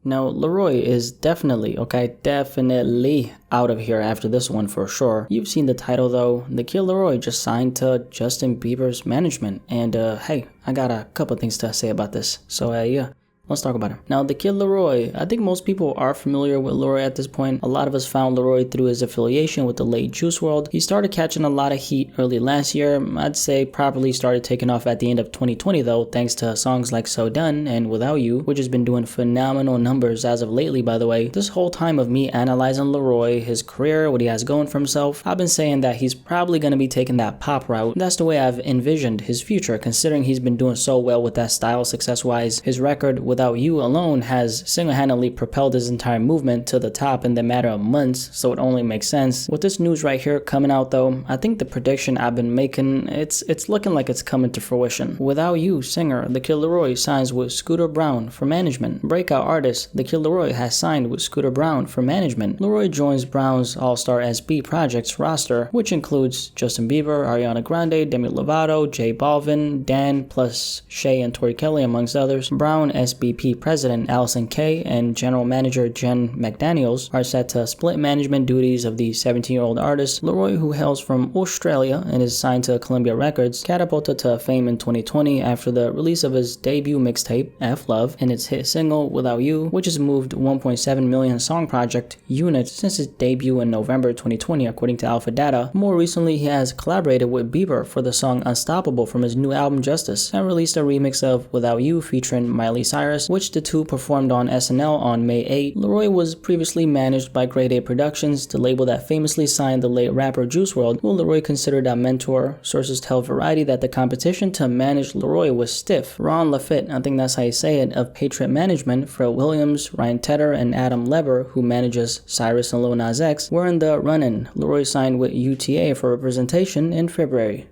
Now, Laroi is definitely out of here after this one for sure. You've seen the title though. The kid Laroi just signed to Justin Bieber's management, and hey, I got a couple things to say about this. So yeah. Let's talk about him. Now, the kid Laroi. I think most people are familiar with Laroi at this point. A lot of us found Laroi through his affiliation with the late Juice WRLD. He started catching a lot of heat early last year. I'd say properly started taking off at the end of 2020 though, thanks to songs like So Done and Without You, which has been doing phenomenal numbers as of lately, by the way. This whole time of me analyzing Laroi, his career, what he has going for himself, I've been saying that he's probably going to be taking that pop route. That's the way I've envisioned his future, considering he's been doing so well with that style success-wise. His record Without You alone has single-handedly propelled his entire movement to the top in the matter of months, so it only makes sense. With this news right here coming out though, I think the prediction I've been making, it's looking like it's coming to fruition. Without You singer The Kid Laroi signs with Scooter Braun for management. Breakout artist The Kid Laroi has signed with Scooter Braun for management. Laroi joins Braun's All-Star SB Projects roster, which includes Justin Bieber, Ariana Grande, Demi Lovato, J Balvin, Dan, plus Shay and Tori Kelly, amongst others. Braun SBP President Allison Kay and General Manager Jen McDaniels are set to split management duties of the 17-year-old artist. Laroi, who hails from Australia and is signed to Columbia Records, catapulted to fame in 2020 after the release of his debut mixtape, F Love, and its hit single Without You, which has moved 1.7 million song project units since its debut in November 2020, according to Alpha Data. More recently, he has collaborated with Bieber for the song Unstoppable from his new album Justice, and released a remix of Without You featuring Miley Cyrus, which the two performed on SNL on May 8. Laroi was previously managed by Grade A Productions, the label that famously signed the late rapper Juice WRLD, who Laroi considered a mentor. Sources tell Variety that the competition to manage Laroi was stiff. Ron Lafitte, I think that's how you say it, of Patriot Management, Fred Williams, Ryan Tedder, and Adam Lever, who manages Cyrus and Lil Nas X, were in the run-in. Laroi signed with UTA for representation in February.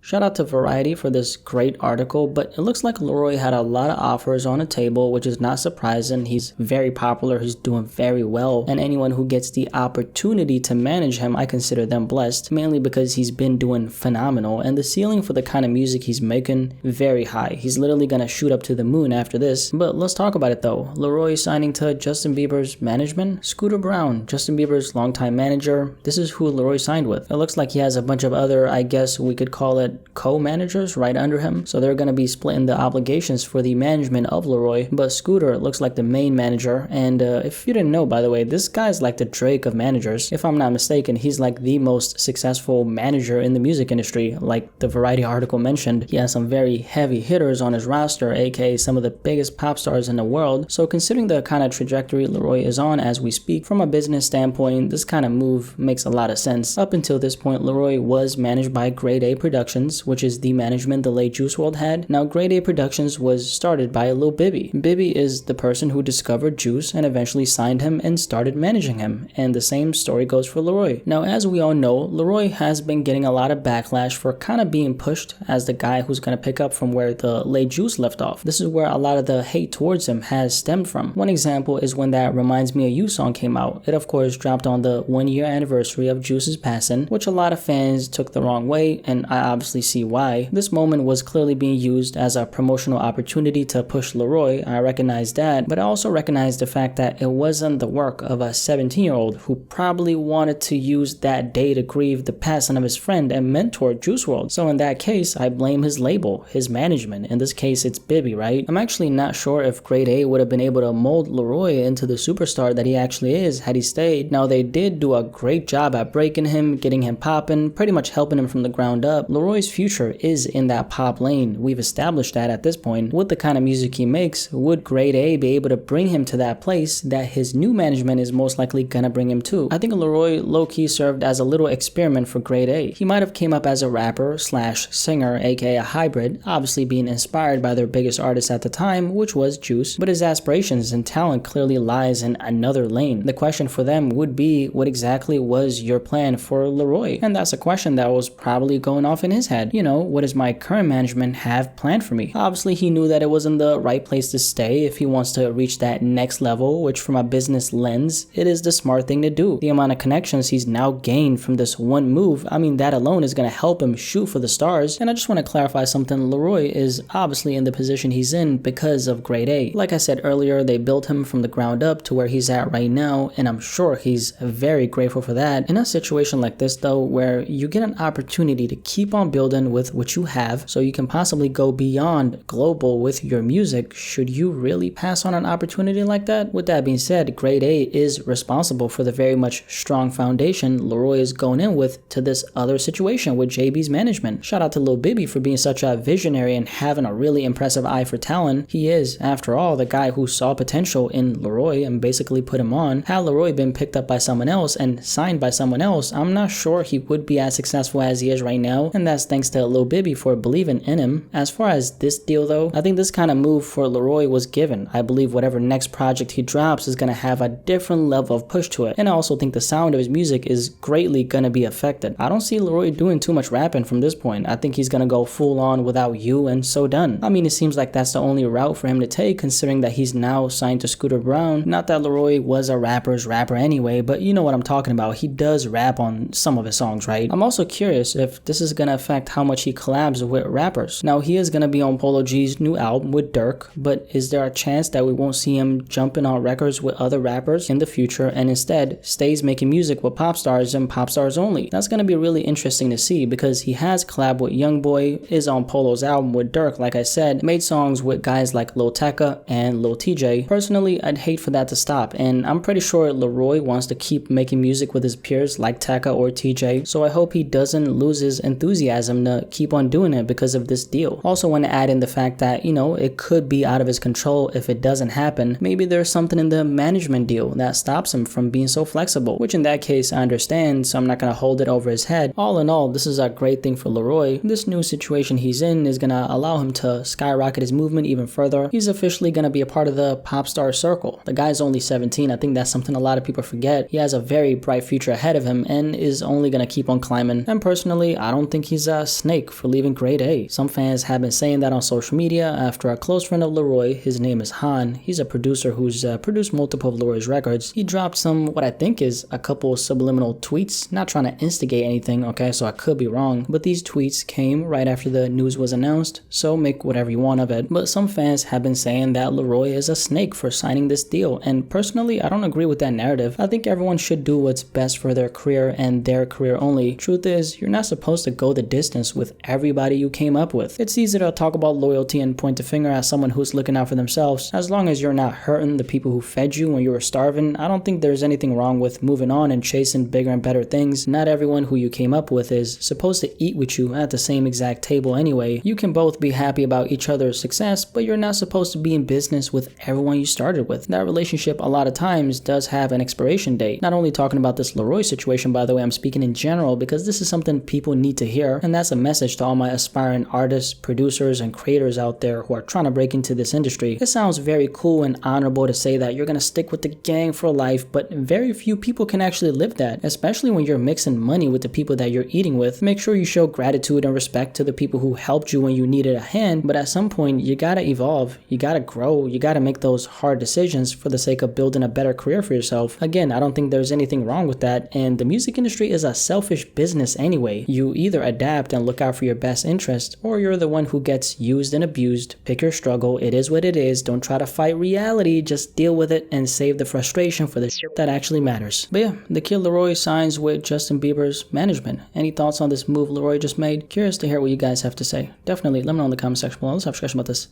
Shout out to Variety for this great article, but it looks like Laroi had a lot of offers on the table, which is not surprising. He's very popular, he's doing very well, and anyone who gets the opportunity to manage him, I consider them blessed, mainly because he's been doing phenomenal, and the ceiling for the kind of music he's making, very high. He's literally gonna shoot up to the moon after this. But let's talk about it though. Laroi signing to Justin Bieber's management. Scooter Braun, Justin Bieber's longtime manager, this is who Laroi signed with. It looks like he has a bunch of other, I guess we could call it co-managers right under him, so they're going to be splitting the obligations for the management of Laroi, but Scooter looks like the main manager. And if you didn't know, by the way, this guy's like the Drake of managers. If I'm not mistaken, he's like the most successful manager in the music industry. Like the Variety article mentioned, he has some very heavy hitters on his roster, aka some of the biggest pop stars in the world. So considering the kind of trajectory Laroi is on as we speak, from a business standpoint, this kind of move makes a lot of sense. Up until this point, Laroi was managed by Grade A Productions, which is the management the late Juice WRLD had. Now, Grade A Productions was started by Lil Bibby. Bibby is the person who discovered Juice and eventually signed him and started managing him, and the same story goes for Laroi. Now, as we all know, Laroi has been getting a lot of backlash for kind of being pushed as the guy who's going to pick up from where the late Juice left off. This is where a lot of the hate towards him has stemmed from. One example is when that Reminds Me of You song came out. It of course dropped on the 1-year anniversary of Juice's passing, which a lot of fans took the wrong way, and I obviously see why. This moment was clearly being used as a promotional opportunity to push Laroi. I recognize that, but I also recognize the fact that it wasn't the work of a 17-year-old who probably wanted to use that day to grieve the passing of his friend and mentor Juice WRLD. So in that case, I blame his label, his management. In this case, it's Bibby, right? I'm actually not sure if Grade A would have been able to mold Laroi into the superstar that he actually is had he stayed. Now, they did do a great job at breaking him, getting him popping, pretty much helping him from the ground up. Laroi's future is in that pop lane. We've established that at this point. With the kind of music he makes, would Grade A be able to bring him to that place that his new management is most likely gonna bring him to? I think Laroi low-key served as a little experiment for Grade A. He might have came up as a rapper slash singer, aka a hybrid, obviously being inspired by their biggest artist at the time, which was Juice, but his aspirations and talent clearly lies in another lane. The question for them would be, what exactly was your plan for Laroi? And that's a question that was probably going off in his head head. You know, what does my current management have planned for me? Obviously, he knew that it wasn't the right place to stay if he wants to reach that next level, which from a business lens, it is the smart thing to do. The amount of connections he's now gained from this one move, I mean, that alone is going to help him shoot for the stars. And I just want to clarify something. Laroi is obviously in the position he's in because of grade A. Like I said earlier, they built him from the ground up to where he's at right now, and I'm sure he's very grateful for that. In a situation like this though, where you get an opportunity to keep on building with what you have so you can possibly go beyond global with your music, should you really pass on an opportunity like that? With that being said, grade A is responsible for the very much strong foundation Laroi is going in with to this other situation with JB's management. Shout out to Lil Bibby for being such a visionary and having a really impressive eye for talent. He is, after all, the guy who saw potential in Laroi and basically put him on. Had Laroi been picked up by someone else and signed by someone else, I'm not sure he would be as successful as he is right now, and that's thanks to Lil Bibby for believing in him. As far as this deal though, I think this kind of move for Laroi was given. I believe whatever next project he drops is going to have a different level of push to it, and I also think the sound of his music is greatly going to be affected. I don't see Laroi doing too much rapping from this point. I think he's going to go full on without you and so done. I mean, it seems like that's the only route for him to take, considering that he's now signed to Scooter Braun. Not that Laroi was a rapper's rapper anyway, but you know what I'm talking about. He does rap on some of his songs, right? I'm also curious if this is going to affect how much he collabs with rappers. Now, he is going to be on Polo G's new album with Dirk, but is there a chance that we won't see him jumping on records with other rappers in the future and instead stays making music with pop stars and pop stars only? That's going to be really interesting to see, because he has collabed with Youngboy, is on Polo's album with Dirk, like I said, made songs with guys like Lil Tecca and Lil TJ. Personally, I'd hate for that to stop, and I'm pretty sure Laroi wants to keep making music with his peers like Tecca or TJ, so I hope he doesn't lose his enthusiasm to keep on doing it because of this deal. Also want to add in the fact that, you know, it could be out of his control if it doesn't happen. Maybe there's something in the management deal that stops him from being so flexible, which in that case I understand, so I'm not going to hold it over his head. All in all, this is a great thing for Laroi. This new situation he's in is going to allow him to skyrocket his movement even further. He's officially going to be a part of the pop star circle. The guy's only 17. I think that's something a lot of people forget. He has a very bright future ahead of him and is only going to keep on climbing. And personally, I don't think he's a snake for leaving grade A. Some fans have been saying that on social media after a close friend of Laroi, his name is Han, he's a producer who's produced multiple of Laroi's records. He dropped some, what I think is a couple subliminal tweets, not trying to instigate anything, okay, so I could be wrong, but these tweets came right after the news was announced, so make whatever you want of it. But some fans have been saying that Laroi is a snake for signing this deal, and personally, I don't agree with that narrative. I think everyone should do what's best for their career and their career only. Truth is, you're not supposed to go the distance with everybody you came up with. It's easy to talk about loyalty and point a finger at someone who's looking out for themselves. As long as you're not hurting the people who fed you when you were starving, I don't think there's anything wrong with moving on and chasing bigger and better things. Not everyone who you came up with is supposed to eat with you at the same exact table anyway. You can both be happy about each other's success, but you're not supposed to be in business with everyone you started with. That relationship a lot of times does have an expiration date. Not only talking about this Laroi situation, by the way, I'm speaking in general because this is something people need to hear, and that's a message to all my aspiring artists, producers, and creators out there who are trying to break into this industry. It sounds very cool and honorable to say that you're gonna stick with the gang for life, but very few people can actually live that, especially when you're mixing money with the people that you're eating with. Make sure you show gratitude and respect to the people who helped you when you needed a hand, but at some point you gotta evolve, you gotta grow, you gotta make those hard decisions for the sake of building a better career for yourself. Again, I don't think there's anything wrong with that, and the music industry is a selfish business anyway. You either adapt and look out for your best interest, or you're the one who gets used and abused. Pick your struggle, it is what it is. Don't try to fight reality, just deal with it and save the frustration for the shit that actually matters. But yeah, the kid Laroi signs with Justin Bieber's management. Any thoughts on this move Laroi just made? Curious to hear what you guys have to say. Definitely let me know in the comment section below. Let's have a discussion about this.